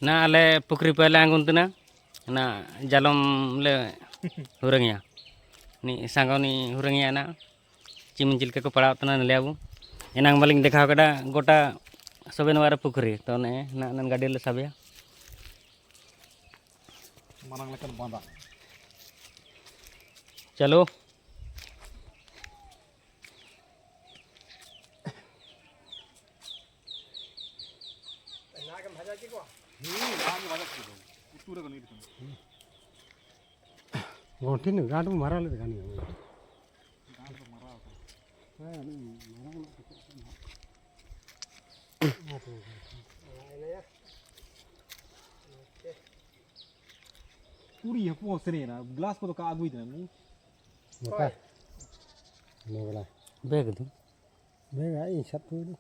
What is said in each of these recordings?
ना आले पुखरी पहले आंगुंतना ना जालम ले हुरंगिया नी सांगोनी हुरंगिया ना चिमन चिलका को पड़ाव तना ले आबू एनांग बालिंग देखा कड़ा गोटा सबेन वारा पुखरी तो ने ना नन गाड़ी ले साबिया मारंग लेकर बांधा चलो गोटी ने गांठ में मारा ले गानी पूरी है पोस रे ना ग्लास को तो का आगु ही नहीं मका नेगला बेग दू बेग आई सब पूरी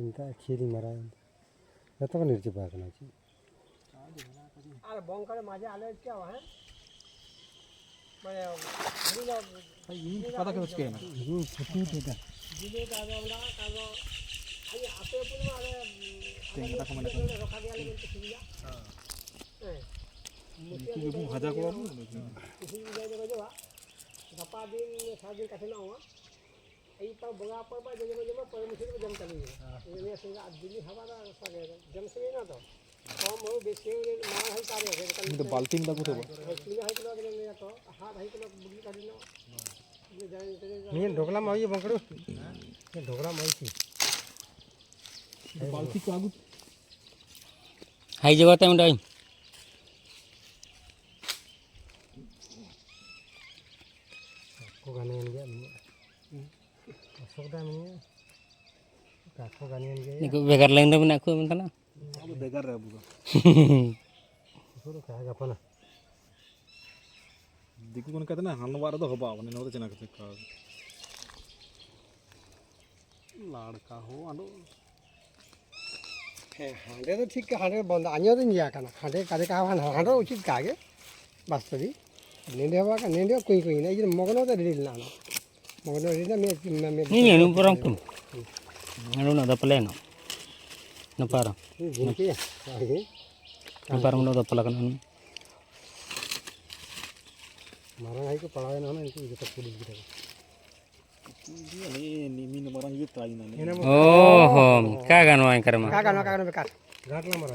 इनका खीरी मारा जतो को निर्जी बाकना छी अरे बंकर माझे आले क्या है मैं भाई ये पता क्या उसके ना फुटी देता तेंगा का मैंने रखा गया लेकिन तो सुनिया हां ये भी भाजा को बाबू किसी भी जगह जो गपा दिन सादी काथे ना हुआ आई पर बगा पर बा जगह परमिशन में जम चली ये से दिल्ली हवा ना सके जम से ना तो कम हो बेसी मां है कार्य है तो बाल्टिंग दा को तो 3 किलो के ले तो हां 2 किलो बुगी काढी ना ये ढोकला में ये बंकड़ो ये ढोकला में थी बाल्टी को आगु हाई जगह टाइम डाई को गाने गया असोक दा में का को गाने गया निको बेगर लाइन दो बना को mentana अब बेकार रहा बुगा सुरो का गपना दिकु कोन कहते ना हनवार तो हबा ने नोते चना कहते का लाड़का हो आलो हांडे तो ठीक हांडे बंद आनियो दिन या kana हांडे कादे का हांडे उचित कागे वास्तवी नेंदे हवा का नेंदे कोई ना ये मगनो तो रिल ना मगनो रिल ना मैं ni ni porang pun anu na da pleno na para जिनके आगे na para no da pala kan मारा है को पढ़ाए ना इनको ये तक पुलिस की तरह ये नीमी ने मारंग ये ताई ना oh ka gano ay karma का बेकार घाट ला मारा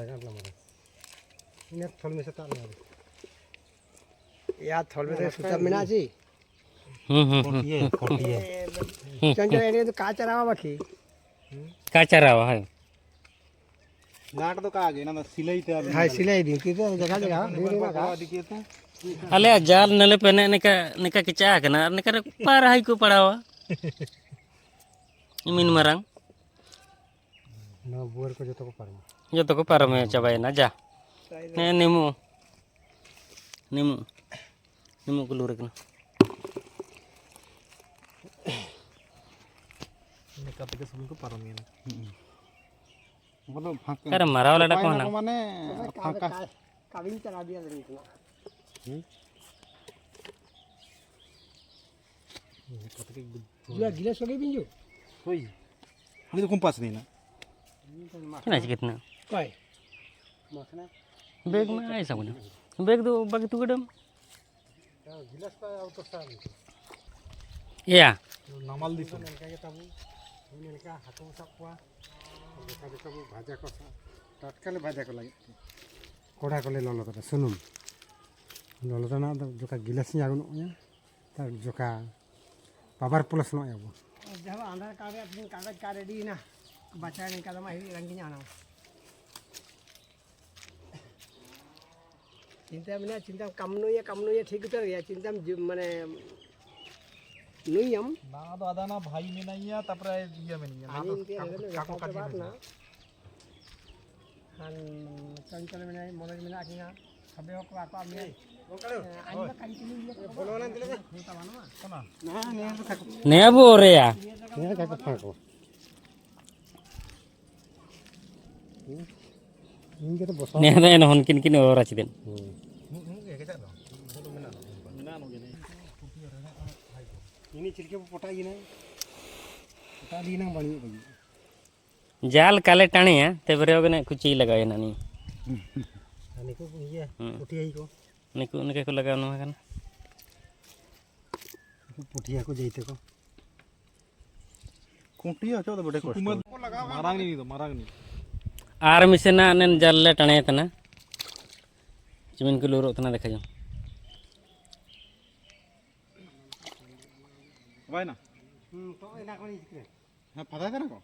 इन्हें थल में से तार ना या थल में से सुता मिना जी ये चंचल एने तो का चरावा बाकी ka cara wa hai नाट तो का आगे ना सिलाई ते हां सिलाई दी की तो जगह जगह ना का दिखे तो ale jal nale pene nika kicha kana nika para hai ko padawa imin marang ना बुअर को जो तो पार जो तो को para me coba na ja ne nimu kelur kana ने का के सब को पारमी ना मतलब फाका kare marawala da ko na माने फाका काबिन चला दिया नहीं तो ये गिलास लगे बिंजो कोई हनी तो कंपास नहीं ना kena sikit na काय मसना bag ma ai sabuna bag do bagi tu gedam गिलास का तो साल ya नामाल दी तो का के तबु इनका हाथों सब हुआ देखा देखा वो भाजा को तत्काल भाजा को लगे कोड़ा को ले लो तो सुनुम लो तो ना जो का गिलास नि आगुन या ता जो का पावर प्लस नो या वो जब आधार कार्ड अपनी कागज का रेडी ना बचाने का दमा ही रंगीन आना चिंता कम नो ये ठीक उतर गया चिंता माने नुयम ना तो आदा ना भाई में नहीं है तपरे ये में नहीं है ना तो काको काटी ना हां चंचल में नहीं मोरज में आकिना सबे को आपा में ani ba continue बोलो ना दिले होता मानो कोना ना ने तो थाको ne abu ore ya ने थाको फाको इनके तो बस ne da en hon kin ora chiden ini चिलके पोटा ये ना पोटा दी ना बनी बगी जाल काले टाणे है ते बरे ओगने कुची लगाए नानी Ini ko iya putih ko. निकू निके को लगाव नुआ कना Putih ko jaite ko. कुंटी अच्छा तो बड़े कष्ट मारांग नहीं तो मारांग नहीं आर मिसेना नेन जाल ले टणे तना चिमिन को लुरो तना देखा जो भाई ना तो ena ko ni sikre. हाँ पता है ना को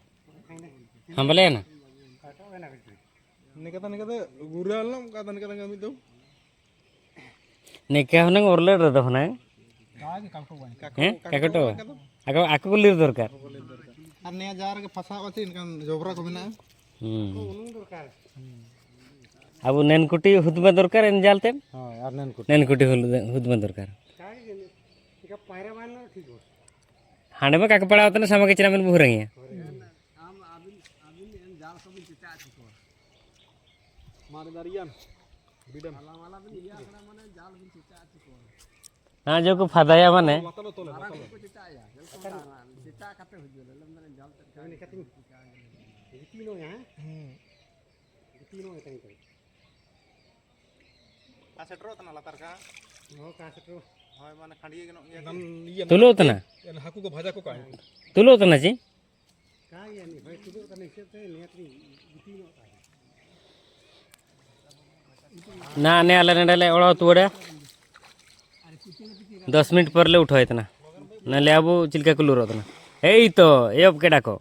हम बोले ना To ena ko. निकता गुराल ना का निकता कमी तो निके हनंग ओरले रद हना आगे काटो भाई हैं काकटो आको को लिर दरकार और नया जार के फसा होते इनका जोबरा को बिना Unung dorkar. अब नेनकुटी हुदमा दरकार इन जालते Ha, arnen ko. नेनकुटी हुदमा दरकार Kage gini. Ika paira banna ठीक हो. हांडे में काके पड़ा होता sama किचना में बुहरंगिया मारे दरियान बिडम हाँ जो को फादाया माने मतलो तो मतलो Ini kating. Ini tino ya. Ini tino ya tang tang. सेटरो तना लतार का Oh, kasetro. हाय माने खंडिए गनो ये तुलो तना यान हाकू को भाजा को का तुलो तना जी Kage ni, bhai tino tane sete netri. Tino ta. ना ने आले नेडले ओड़ा तुड़ा 10 मिनट पर ले उठो इतना न ले आबो चिलका कुलू रोतना ए तो ए अब केडा को